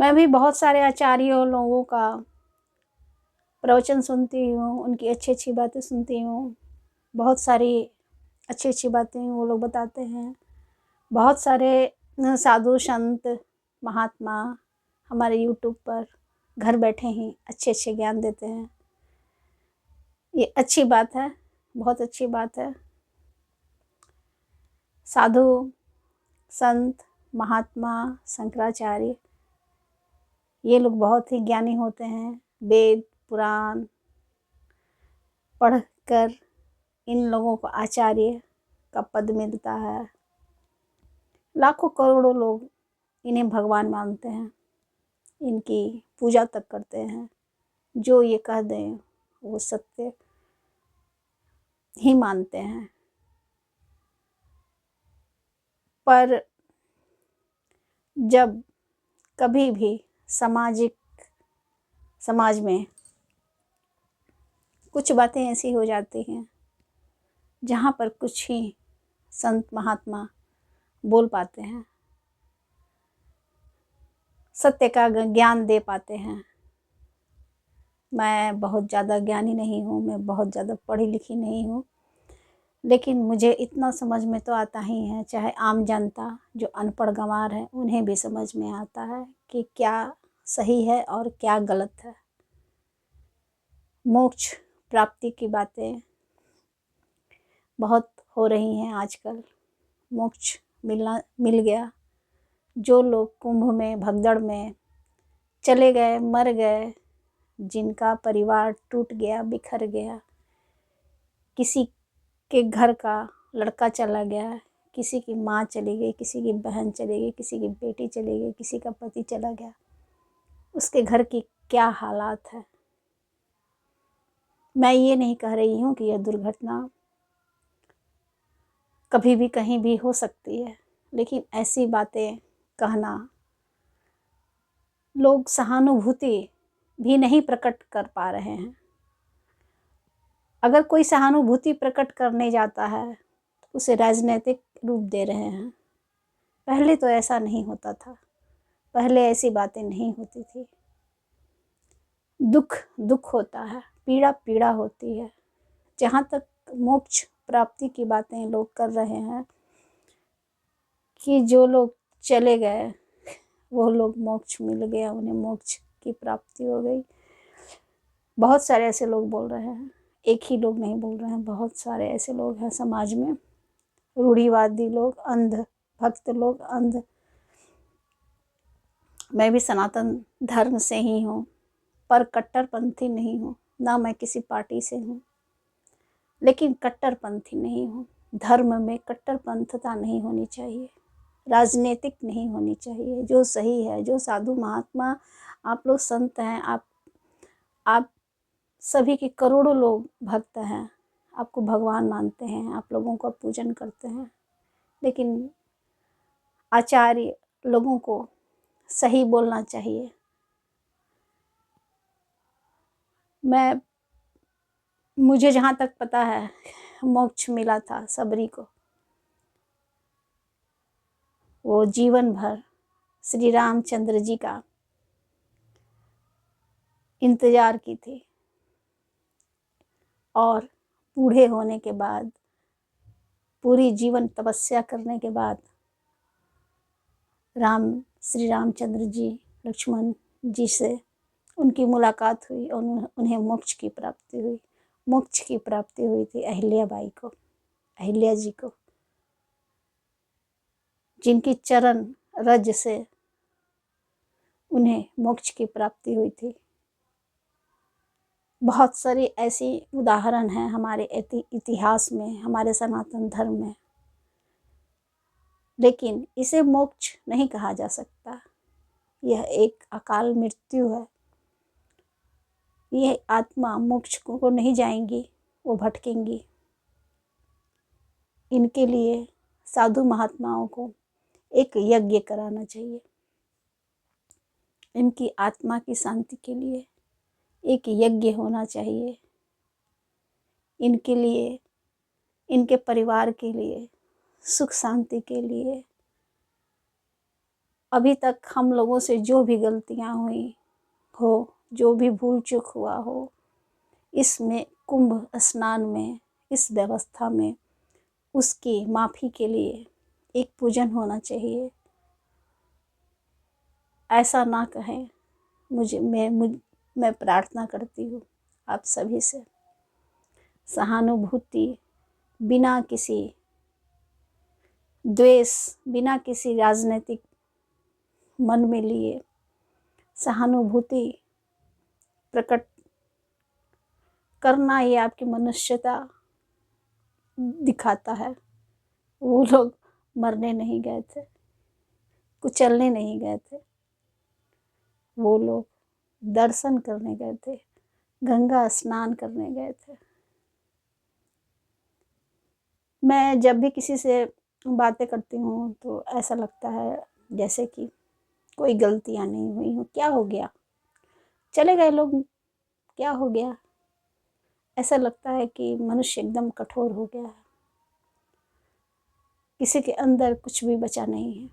मैं भी बहुत सारे आचार्यों लोगों का प्रवचन सुनती हूँ, उनकी अच्छी-अच्छी बातें सुनती हूँ। बहुत सारी अच्छी-अच्छी बातें वो लोग बताते हैं। बहुत सारे साधु संत महात्मा हमारे यूट्यूब पर घर बैठे ही अच्छे-अच्छे ज्ञान देते हैं। ये अच्छी बात है, बहुत अच्छी बात है। साधु संत महात्मा शंकराचार्य ये लोग बहुत ही ज्ञानी होते हैं। वेद पुराण पढ़कर इन लोगों को आचार्य का पद मिलता है। लाखों करोड़ों लोग इन्हें भगवान मानते हैं, इनकी पूजा तक करते हैं। जो ये कह दें वो सत्य ही मानते हैं। पर जब कभी भी समाज में कुछ बातें ऐसी हो जाती हैं जहाँ पर कुछ ही संत महात्मा बोल पाते हैं, सत्य का ज्ञान दे पाते हैं। मैं बहुत ज़्यादा ज्ञानी नहीं हूँ, मैं बहुत ज़्यादा पढ़ी लिखी नहीं हूँ, लेकिन मुझे इतना समझ में तो आता ही है, चाहे आम जनता जो अनपढ़ गंवार है उन्हें भी समझ में आता है कि क्या सही है और क्या गलत है। मोक्ष प्राप्ति की बातें बहुत हो रही हैं आजकल। मोक्ष मिल गया। जो लोग कुंभ में भगदड़ में चले गए, मर गए, जिनका परिवार टूट गया, बिखर गया, किसी के घर का लड़का चला गया, किसी की माँ चली गई, किसी की बहन चली गई, किसी की बेटी चली गई, किसी का पति चला गया, उसके घर की क्या हालात है। मैं ये नहीं कह रही हूँ कि यह दुर्घटना कभी भी कहीं भी हो सकती है, लेकिन ऐसी बातें कहना, लोग सहानुभूति भी नहीं प्रकट कर पा रहे हैं। अगर कोई सहानुभूति प्रकट करने जाता है तो उसे राजनीतिक रूप दे रहे हैं। पहले तो ऐसा नहीं होता था, पहले ऐसी बातें नहीं होती थी। दुख दुख होता है, पीड़ा पीड़ा होती है। जहाँ तक मोक्ष प्राप्ति की बातें लोग कर रहे हैं कि जो लोग चले गए वो लोग मोक्ष मिल गया, उन्हें मोक्ष की प्राप्ति हो गई। बहुत सारे ऐसे लोग बोल रहे हैं, एक ही लोग नहीं बोल रहे हैं, बहुत सारे ऐसे लोग हैं समाज में, रूढ़िवादी लोग, अंध भक्त लोग, अंध। मैं भी सनातन धर्म से ही हूँ, पर कट्टरपंथी नहीं हूँ, ना मैं किसी पार्टी से हूँ, लेकिन कट्टरपंथी नहीं हूँ। धर्म में कट्टरपंथता नहीं होनी चाहिए, राजनीतिक नहीं होनी चाहिए। जो सही है, जो साधु महात्मा आप लोग संत हैं, आप सभी के करोड़ों लोग भक्त हैं, आपको भगवान मानते हैं, आप लोगों का पूजन करते हैं, लेकिन आचार्य लोगों को सही बोलना चाहिए। मुझे जहाँ तक पता है मोक्ष मिला था सबरी को, वो जीवन भर श्री रामचंद्र जी का इंतजार की थी और बूढ़े होने के बाद, पूरी जीवन तपस्या करने के बाद श्री रामचंद्र जी लक्ष्मण जी से उनकी मुलाकात हुई और उन्हें मोक्ष की प्राप्ति हुई। मोक्ष की प्राप्ति हुई थी अहिल्याबाई को, अहिल्या जी को, जिनकी चरण रज से उन्हें मोक्ष की प्राप्ति हुई थी। बहुत सारी ऐसी उदाहरण हैं हमारे इतिहास में, हमारे सनातन धर्म में, लेकिन इसे मोक्ष नहीं कहा जा सकता। यह एक अकाल मृत्यु है। यह आत्मा मोक्ष को नहीं जाएंगी, वो भटकेंगी। इनके लिए साधु महात्माओं को एक यज्ञ कराना चाहिए। इनकी आत्मा की शांति के लिए एक यज्ञ होना चाहिए। इनके लिए, इनके परिवार के लिए, सुख शांति के लिए अभी तक हम लोगों से जो भी गलतियाँ हुई हो, जो भी भूल चूक हुआ हो, इसमें कुंभ स्नान में, इस व्यवस्था में उसकी माफ़ी के लिए एक पूजन होना चाहिए। ऐसा ना कहें। मैं प्रार्थना करती हूँ आप सभी से, सहानुभूति, बिना किसी द्वेष, बिना किसी राजनीतिक मन में लिए सहानुभूति प्रकट करना, ये आपकी मनुष्यता दिखाता है। वो लोग मरने नहीं गए थे, कुचलने नहीं गए थे, वो लोग दर्शन करने गए थे, गंगा स्नान करने गए थे। मैं जब भी किसी से बातें करती हूँ तो ऐसा लगता है जैसे कि कोई गलतियाँ नहीं हुई हों। क्या हो गया, चले गए लोग, क्या हो गया? ऐसा लगता है कि मनुष्य एकदम कठोर हो गया है, किसी के अंदर कुछ भी बचा नहीं है।